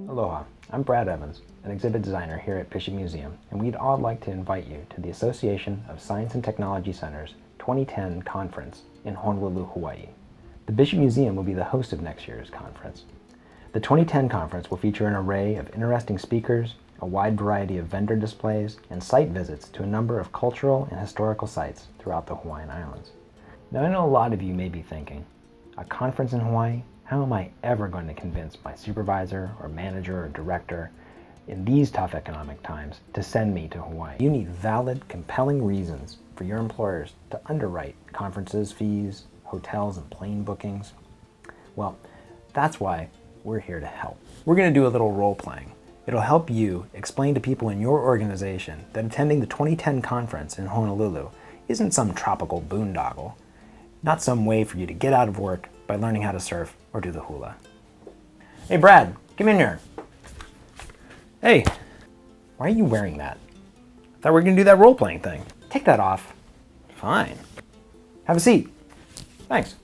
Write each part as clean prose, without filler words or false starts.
Aloha, I'm Brad Evans, an exhibit designer here at Bishop Museum, and we'd all like to invite you to the Association of Science and Technology Centers 2010 conference in Honolulu, Hawaii. The Bishop Museum will be the host of next year's conference. The 2010 conference will feature an array of interesting speakers, a wide variety of vendor displays, and site visits to a number of cultural and historical sites throughout the Hawaiian Islands. Now, I know a lot of you may be thinking, a conference in Hawaii? How am I ever going to convince my supervisor or manager or director in these tough economic times to send me to Hawaii? You need valid, compelling reasons for your employers to underwrite conferences, fees, hotels, and plane bookings. Well, that's why we're here to help. We're going to do a little role playing. It'll help you explain to people in your organization that attending the 2010 conference in Honolulu isn't some tropical boondoggle, not some way for you to get out of work by learning how to surf or do the hula. Hey Brad, come in here. Hey, why are you wearing that? I thought we were gonna do that role-playing thing. Take that off. Fine. Have a seat. Thanks.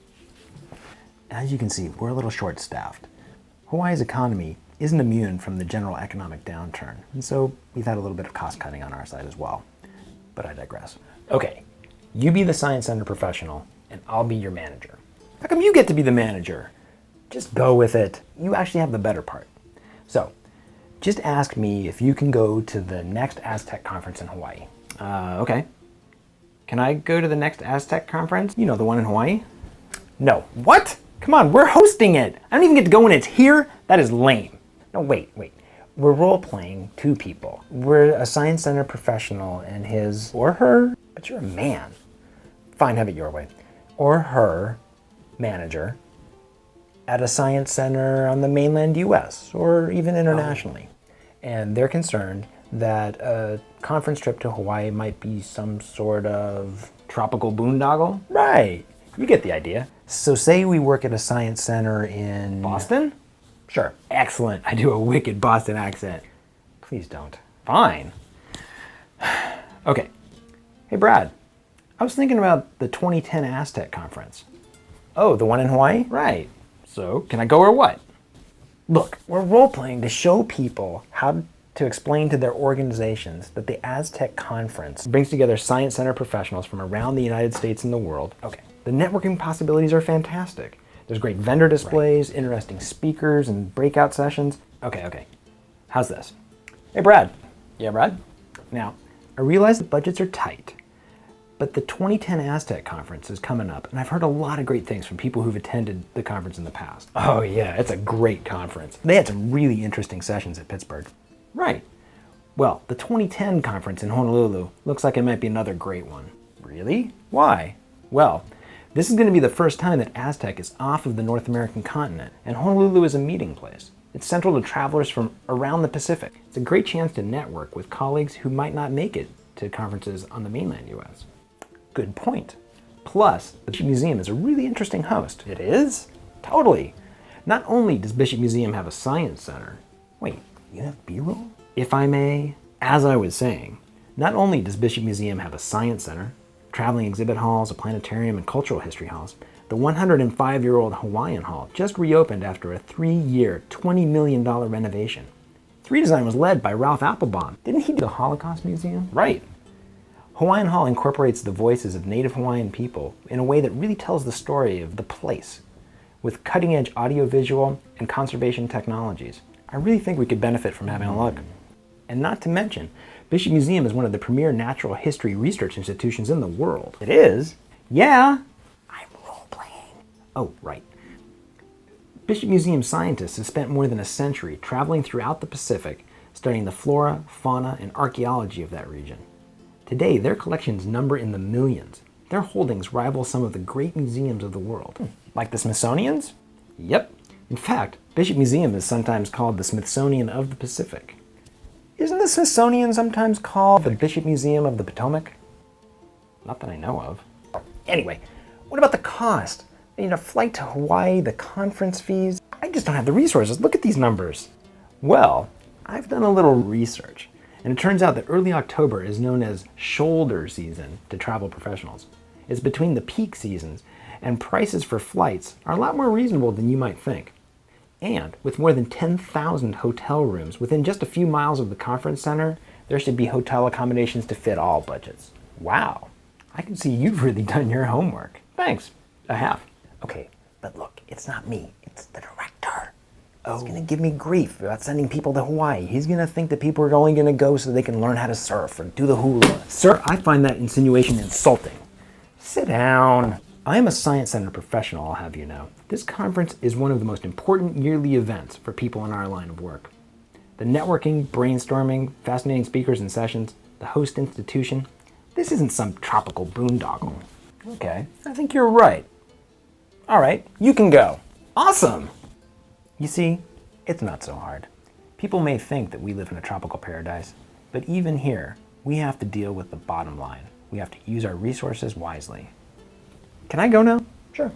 As you can see, we're a little short-staffed. Hawaii's economy isn't immune from the general economic downturn, and so we've had a little bit of cost-cutting on our side as well. But I digress. Okay, you be the Science Center professional, and I'll be your manager. How come you get to be the manager? Just go with it. You actually have the better part. So, just ask me if you can go to the next Aztec conference in Hawaii. Okay. Can I go to the next Aztec conference? You know, the one in Hawaii? No. What? Come on, we're hosting it. I don't even get to go when it's here? That is lame. No, wait. We're role-playing two people. We're a Science Center professional and his, or her, but you're a man. Fine, have it your way. Or her manager at a science center on the mainland US or even internationally. And they're concerned that a conference trip to Hawaii might be some sort of tropical boondoggle. Right, you get the idea. So say we work at a science center in Boston? Sure, excellent. I do a wicked Boston accent. Please don't. Fine. Okay, hey Brad, I was thinking about the 2010 Aztec conference. Oh, the one in Hawaii? Right. So, can I go or what? Look, we're role-playing to show people how to explain to their organizations that the Aztec conference brings together Science Center professionals from around the United States and the world. Okay. The networking possibilities are fantastic. There's great vendor displays, interesting speakers, and breakout sessions. Okay. How's this? Hey, Brad. Yeah, Brad? Now, I realize the budgets are tight, but the 2010 Aztec conference is coming up, and I've heard a lot of great things from people who've attended the conference in the past. Oh yeah, it's a great conference. They had some really interesting sessions at Pittsburgh. Right. Well, the 2010 conference in Honolulu looks like it might be another great one. Really? Why? Well, this is going to be the first time that Aztec is off of the North American continent, and Honolulu is a meeting place. It's central to travelers from around the Pacific. It's a great chance to network with colleagues who might not make it to conferences on the mainland US. Good point. Plus, the Bishop Museum is a really interesting host. It is? Totally. Not only does Bishop Museum have a science center. Wait, you have B-roll? If I may, as I was saying, not only does Bishop Museum have a science center, traveling exhibit halls, a planetarium, and cultural history halls, the 105-year-old Hawaiian Hall just reopened after a 3-year, $20 million renovation. Its redesign was led by Ralph Applebaum. Didn't he do the Holocaust Museum? Right. Hawaiian Hall incorporates the voices of Native Hawaiian people in a way that really tells the story of the place, with cutting-edge audiovisual and conservation technologies. I really think we could benefit from having a look. And not to mention, Bishop Museum is one of the premier natural history research institutions in the world. It is? Yeah. I'm role-playing. Oh, right. Bishop Museum scientists have spent more than a century traveling throughout the Pacific, studying the flora, fauna, and archaeology of that region. Today, their collections number in the millions. Their holdings rival some of the great museums of the world. Like the Smithsonian's? Yep. In fact, Bishop Museum is sometimes called the Smithsonian of the Pacific. Isn't the Smithsonian sometimes called the Bishop Museum of the Potomac? Not that I know of. Anyway, what about the cost? A flight to Hawaii, the conference fees? I just don't have the resources. Look at these numbers. Well, I've done a little research. And it turns out that early October is known as shoulder season to travel professionals. It's between the peak seasons, and prices for flights are a lot more reasonable than you might think. And with more than 10,000 hotel rooms within just a few miles of the conference center, there should be hotel accommodations to fit all budgets. Wow, I can see you've really done your homework. Thanks, I have. Okay, but look, it's not me, it's the director. He's gonna give me grief about sending people to Hawaii. He's gonna think that people are only gonna go so they can learn how to surf or do the hula. Sir, I find that insinuation insulting. Sit down. I am a Science Center professional, I'll have you know. This conference is one of the most important yearly events for people in our line of work. The networking, brainstorming, fascinating speakers and sessions, the host institution, this isn't some tropical boondoggle. Okay, I think you're right. All right, you can go. Awesome! You see, it's not so hard. People may think that we live in a tropical paradise, but even here, we have to deal with the bottom line. We have to use our resources wisely. Can I go now? Sure.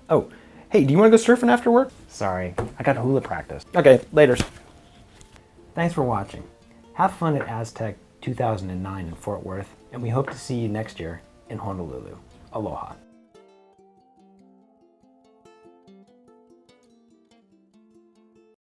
Oh, hey, do you want to go surfing after work? Sorry, I got hula practice. Okay, laters. Thanks for watching. Have fun at Aztec 2009 in Fort Worth, and we hope to see you next year in Honolulu. Aloha.